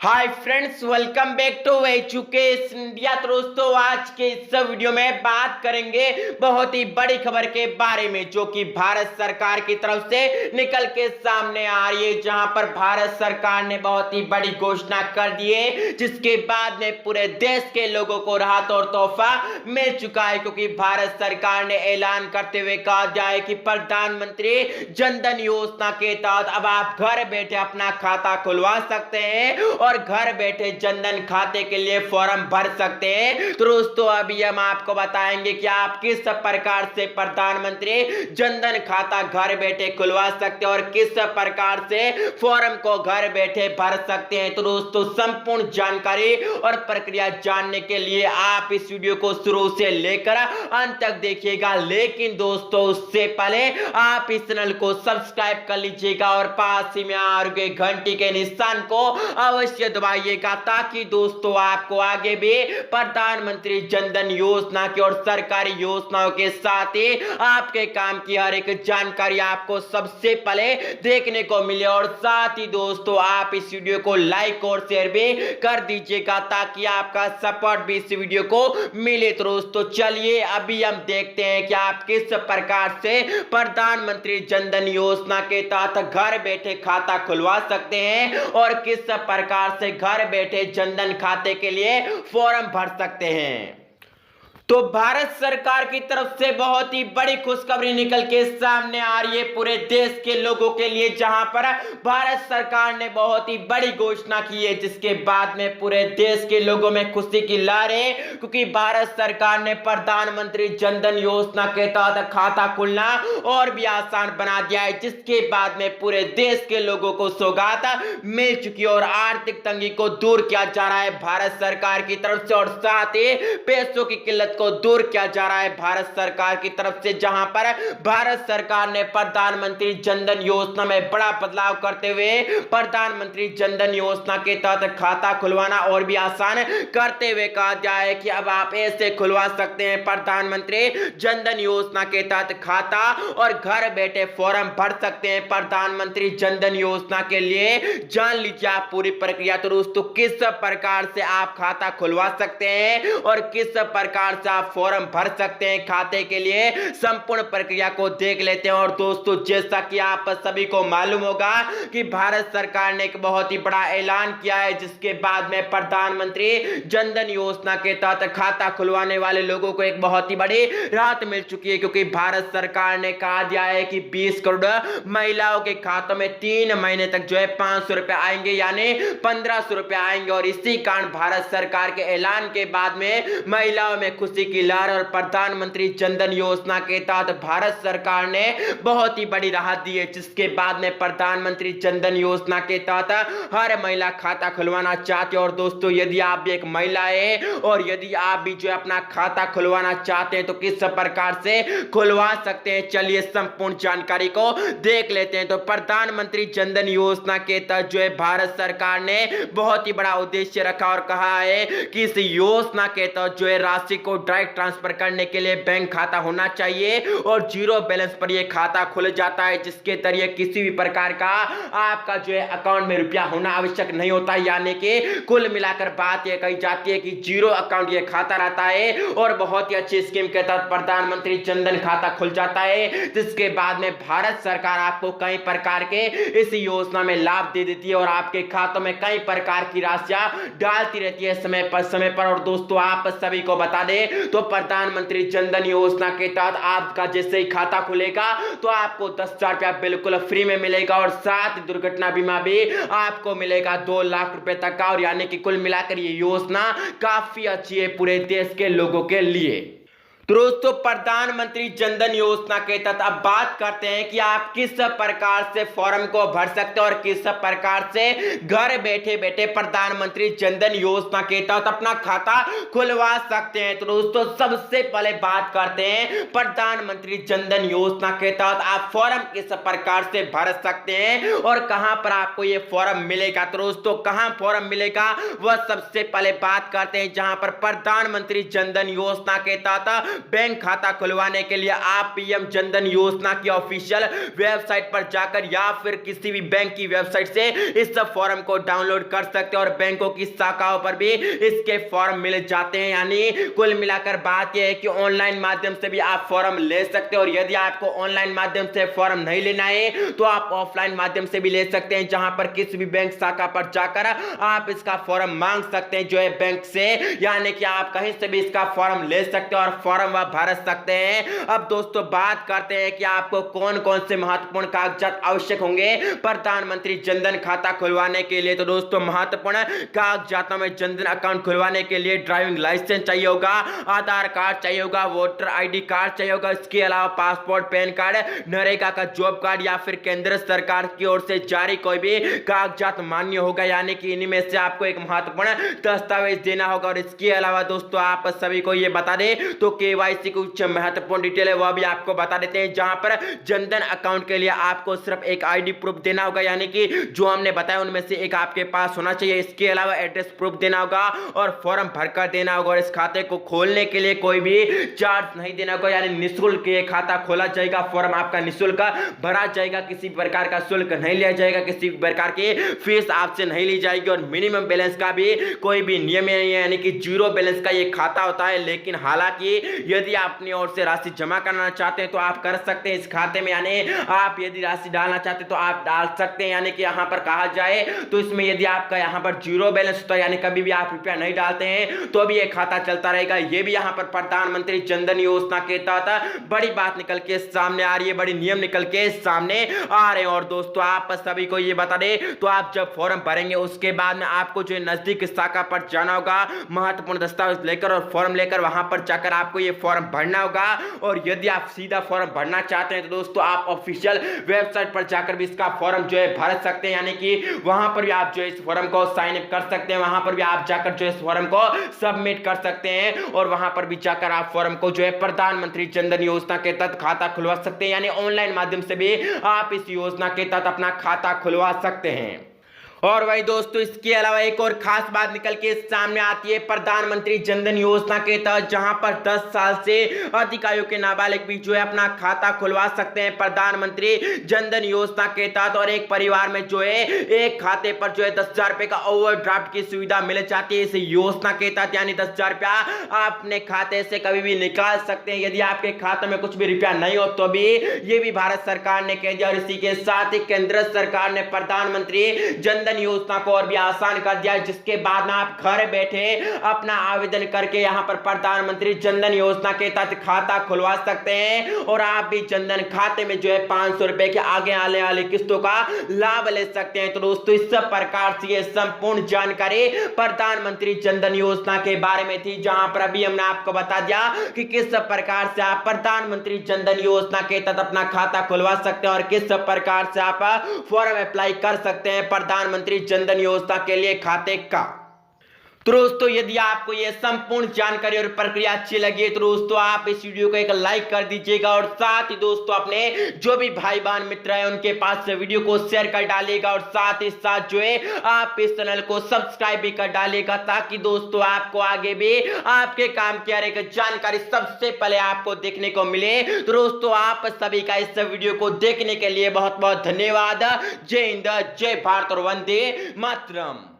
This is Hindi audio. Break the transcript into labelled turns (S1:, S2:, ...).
S1: Hi friends, welcome back to education India. तो दोस्तों, आज के इस वीडियो में बात करेंगे बहुत ही बड़ी खबर के बारे में जो कि भारत सरकार की तरफ से निकल के सामने आ रही है, जहां पर भारत सरकार ने बहुत ही बड़ी घोषणा कर दी है, जिसके बाद में पूरे देश के लोगों को राहत और तोहफा मिल चुका है। क्योंकि भारत सरकार ने ऐलान करते हुए कहा जाए कि प्रधानमंत्री जनधन योजना के तहत अब आप घर बैठे अपना खाता खुलवा सकते हैं और घर बैठे जनधन खाते के लिए फॉर्म भर सकते हैं। तो दोस्तों, अभी हम आपको बताएंगे कि आप किस प्रकार से प्रधानमंत्री जनधन खाता घर बैठे खुलवा सकते हैं और किस प्रकार से फॉर्म को घर बैठे भर सकते हैं। तो दोस्तों, संपूर्ण जानकारी और प्रक्रिया जानने के लिए आप इस वीडियो को शुरू से लेकर अंत तक देखिएगा। लेकिन दोस्तों, उससे पहले आप इस चैनल को सब्सक्राइब कर लीजिएगा और पास ही में आ रहे घंटी के निशान को अवश्य दबाइएगा, ताकि दोस्तों आपको आगे भी प्रधानमंत्री जनधन योजना की और सरकारी योजनाओं के साथ ही आपके काम की हर एक जानकारी आपको सबसे पहले देखने को मिले। और साथ ही दोस्तों, आप इस वीडियो को लाइक और शेयर भी कर दीजिएगा, ताकि आपका सपोर्ट भी इस वीडियो को मिले। तो दोस्तों, चलिए अभी हम देखते हैं कि आप किस प्रकार से प्रधानमंत्री जनधन योजना के तहत घर बैठे खाता खुलवा सकते हैं और किस प्रकार से घर बैठे जनधन खाते के लिए फॉर्म भर सकते हैं। तो भारत सरकार की तरफ से बहुत ही बड़ी खुशखबरी निकल के सामने आ रही है पूरे देश के लोगों के लिए, जहां पर भारत सरकार ने बहुत ही बड़ी घोषणा की है, जिसके बाद में पूरे देश के लोगों में खुशी की लहर है। क्योंकि भारत सरकार ने प्रधानमंत्री जनधन योजना के तहत खाता खुलना और भी आसान बना दिया है, जिसके बाद में पूरे देश के लोगों को सौगात मिल चुकी है और आर्थिक तंगी को दूर किया जा रहा है भारत सरकार की तरफ से। और साथ ही पैसों की किल्लत को दूर किया जा रहा है भारत सरकार की तरफ से, जहां पर भारत सरकार ने प्रधानमंत्री जनधन योजना में बड़ा बदलाव करते हुए प्रधानमंत्री जनधन योजना के तहत खाता खुलवाना और भी आसान करते हुए कहा जाए कि अब आप ऐसे खुलवा सकते हैं प्रधानमंत्री जनधन योजना के तहत खाता और घर बैठे फॉर्म भर सकते हैं प्रधानमंत्री जनधन योजना के लिए। जान लीजिए आप पूरी प्रक्रिया। तो दोस्तों, किस प्रकार से आप खाता खुलवा सकते हैं और किस प्रकार आप फॉर्म भर सकते हैं खाते के लिए, संपूर्ण प्रक्रिया को देख लेते हैं। और दोस्तों, जैसा कि आप सभी को मालूम होगा कि भारत सरकार ने एक बहुत ही बड़ा ऐलान किया है, जिसके बाद में प्रधानमंत्री जनधन योजना के तहत खाता खुलवाने वाले लोगों को एक बहुत ही बड़ी राहत मिल चुकी है। क्योंकि भारत सरकार ने कहा दिया है कि 20 करोड़ महिलाओं के खातों में 3 महीने तक जो है 500 रुपए आएंगे, यानी 1500 रुपए आएंगे। और इसी कारण भारत सरकार के ऐलान के बाद में महिलाओं में खुशी की लहर और प्रधानमंत्री जनधन योजना के तहत भारत सरकार ने बहुत ही बड़ी राहत दी है, जिसके बाद में प्रधानमंत्री जनधन योजना के तहत हर महिला खाता खुलवाना चाहते हैं। और दोस्तों, यदि आप भी एक महिला है और यदि आप भी जो अपना खाता खुलवाना चाहते हैं तो किस प्रकार से खुलवा सकते हैं, चलिए संपूर्ण जानकारी को देख लेते हैं। तो प्रधानमंत्री जनधन योजना के तहत जो है भारत सरकार ने बहुत ही बड़ा उद्देश्य रखा और कहा है कि इस योजना के तहत जो है राशि को डायरेक्ट ट्रांसफर करने के लिए बैंक खाता होना चाहिए और जीरो बैलेंस पर यह खाता खुल जाता है, जिसके जरिए किसी भी प्रकार का आपका जो है अकाउंट में रुपया होना आवश्यक नहीं होता। यानी कि कुल मिलाकर बात यह कही जाती है कि जीरो अकाउंट यह खाता रहता है और बहुत ही अच्छी स्कीम के तहत प्रधानमंत्री जनधन खाता खुल जाता है, जिसके बाद में भारत सरकार आपको कई प्रकार के इस योजना में लाभ दे देती है और आपके खातों में कई प्रकार की राशियां डालती रहती है समय पर। और दोस्तों, आप सभी को बता दें तो प्रधानमंत्री जनधन योजना के तहत आपका जैसे ही खाता खुलेगा तो आपको 10,000 रुपया बिल्कुल फ्री में मिलेगा और साथ दुर्घटना बीमा भी आपको मिलेगा 2 लाख रुपए तक का। और यानी कि कुल मिलाकर ये योजना काफी अच्छी है पूरे देश के लोगों के लिए। तो दोस्तों, प्रधानमंत्री जनधन योजना के तहत अब बात करते हैं कि आप किस प्रकार से फॉर्म को भर सकते हैं और किस प्रकार से घर बैठे बैठे प्रधानमंत्री जनधन योजना के तहत अपना खाता खुलवा सकते हैं। तो दोस्तों, सबसे पहले बात करते हैं प्रधानमंत्री जनधन योजना के तहत आप फॉर्म किस प्रकार से भर सकते हैं और कहां पर आपको यह फॉर्म मिलेगा। तो दोस्तों, कहां फॉर्म मिलेगा वह सबसे पहले बात करते हैं, जहां पर प्रधानमंत्री जनधन योजना के तहत बैंक खाता खुलवाने के लिए आप पीएम जनधन योजना की ऑफिशियल वेबसाइट पर जाकर या फिर किसी भी बैंक की वेबसाइट से इस फॉर्म को डाउनलोड कर सकते हैं और बैंकों की शाखाओं पर भी इसके फॉर्म मिल जाते हैं। यानी कुल मिलाकर बात यह है कि ऑनलाइन माध्यम से भी आप फॉर्म ले सकते हैं और यदि आपको ऑनलाइन माध्यम से फॉर्म नहीं लेना है तो आप ऑफलाइन माध्यम से भी ले सकते हैं, जहां पर किसी भी बैंक शाखा पर जाकर आप इसका फॉर्म मांग सकते हैं जो है बैंक से, यानी कि आप कहीं से भी इसका फॉर्म ले सकते हैं और फॉर्म वह भर सकते हैं। अब दोस्तों बात करते हैं कि आपको कौन कौन से महत्वपूर्ण कागजात आवश्यक होंगे प्रधानमंत्री जनधन खाता खुलवाने के लिए। तो दोस्तों महत्वपूर्ण कागजातों में जनधन अकाउंट खुलवाने के लिए ड्राइविंग लाइसेंस चाहिए होगा, आधार कार्ड चाहिए होगा, वोटर आईडी कार्ड चाहिए होगा, इसके अलावा पासपोर्ट, पैन कार्ड, नरेगा का जॉब कार्ड या फिर केंद्र सरकार की ओर से जारी कोई भी कागजात मान्य होगा, यानी कि इनमें से आपको एक महत्वपूर्ण दस्तावेज देना होगा। और इसके अलावा दोस्तों आप सभी को यह बता दें तो केवाईसी कुछ महत्वपूर्ण डिटेल है वह भी आपको बता देते हैं, जहां पर जनधन अकाउंट के लिए आपको सिर्फ एक आईडी प्रूफ देना होगा, यानी कि जो हमने बताया उनमें से एक आपके पास होना चाहिए। इसके अलावा एड्रेस प्रूफ देना होगा और फॉर्म भरकर देना होगा और इस खाते को खोलने के लिए कोई भी चार्ज नहीं देना होगा, यानी निःशुल्क ये खाता खोला जाएगा, फॉर्म आपका निःशुल्क भरा जाएगा, किसी प्रकार का शुल्क नहीं लिया जाएगा, किसी प्रकार की फीस आपसे नहीं ली जाएगी और मिनिमम बैलेंस का भी कोई भी नियम नहीं है, यानी कि जीरो बैलेंस का ये खाता होता है। लेकिन हालांकि यदि आप अपनी ओर से राशि जमा करना चाहते हैं तो आप कर सकते हैं इस खाते में, यानी आप यदि राशि डालना चाहते हैं तो आप डाल सकते हैं, यानी कि यहाँ पर कहा जाए तो इसमें यदि आपका यहाँ पर जीरो बैलेंस होता है, यानी कभी भी आप रुपया नहीं डालते हैं तो भी ये खाता चलता रहेगा। ये भी यहाँ पर प्रधानमंत्री जनधन योजना के तहत बड़ी बात निकल के सामने आ रही है, बड़ी नियम निकल के सामने आ रहे हैं। और दोस्तों आप सभी को ये बता दें तो आप जब फॉर्म भरेंगे उसके बाद में आपको जो नजदीक शाखा पर जाना होगा, महत्वपूर्ण दस्तावेज लेकर और फॉर्म लेकर वहां पर जाकर आपको ये फॉर्म भरना होगा। और यदि आप सीधा फॉर्म भरना चाहते हैं तो दोस्तों आप ऑफिशियल वेबसाइट पर जाकर भी इसका फॉर्म जो है भर सकते हैं, यानी कि वहां पर भी आप जो इस फॉर्म को साइन अप कर सकते हैं, वहां पर भी आप जाकर जो इस फॉर्म को सबमिट कर सकते हैं और वहां पर भी जाकर आप फॉर्म को जो है प्रधानमंत्री जनधन योजना के तहत खाता खुलवा सकते हैं, यानी ऑनलाइन माध्यम से भी आप इस योजना के तहत अपना खाता खुलवा सकते हैं। और वही दोस्तों इसके अलावा एक और खास बात निकल के सामने आती है प्रधानमंत्री जनधन योजना के तहत, जहां पर 10 साल से अधिक आयु के नाबालिग भी जो है अपना खाता खुलवा सकते हैं प्रधानमंत्री जनधन योजना के तहत। और एक परिवार में जो है एक खाते पर जो है 10,000 रुपए का ओवरड्राफ्ट की सुविधा मिल जाती है इस योजना के तहत, यानी 10,000 रुपया आप अपने खाते से कभी भी निकाल सकते हैं। यदि आपके खाते में कुछ भी रुपया नहीं हो तो भी ये भी भारत सरकार ने कह दिया। और इसी के साथ ही केंद्र सरकार ने प्रधानमंत्री जनधन योजना को और भी आसान कर दिया, जिसके बाद ना आप घर बैठे अपना आवेदन करके यहां पर प्रधानमंत्री जनधन योजना के तहत खाता खुलवा सकते हैं और आप भी जनधन खाते में जो है 500 रुपए के आगे आने वाली किस्तों का लाभ ले सकते हैं। तो दोस्तों इस प्रकार से ये संपूर्ण जानकारी प्रधानमंत्री जनधन योजना के बारे में थी, जहां पर अभी हमने आपको बता दिया कि किस प्रकार से आप प्रधानमंत्री जनधन योजना के तहत अपना खाता खुलवा सकते हैं और किस प्रकार से आप फॉर्म अप्लाई कर सकते हैं प्रधानमंत्री जनधन योजना के लिए खाते का। तो दोस्तों यदि आपको यह संपूर्ण जानकारी और प्रक्रिया अच्छी लगी तो दोस्तों आप इस वीडियो को एक लाइक कर दीजिएगा और साथ ही दोस्तों अपने जो भी भाई बहन मित्र हैं उनके पास वीडियो को शेयर कर डालिएगा और साथ ही साथ जो है आप इस चैनल को सब्सक्राइब भी कर डालिएगा, ताकि दोस्तों आपको आगे भी आपके काम की हर एक जानकारी सबसे पहले आपको देखने को मिले। तो दोस्तों आप सभी का इस वीडियो को देखने के लिए बहुत बहुत धन्यवाद। जय हिंद, जय भारत और वंदे मातरम।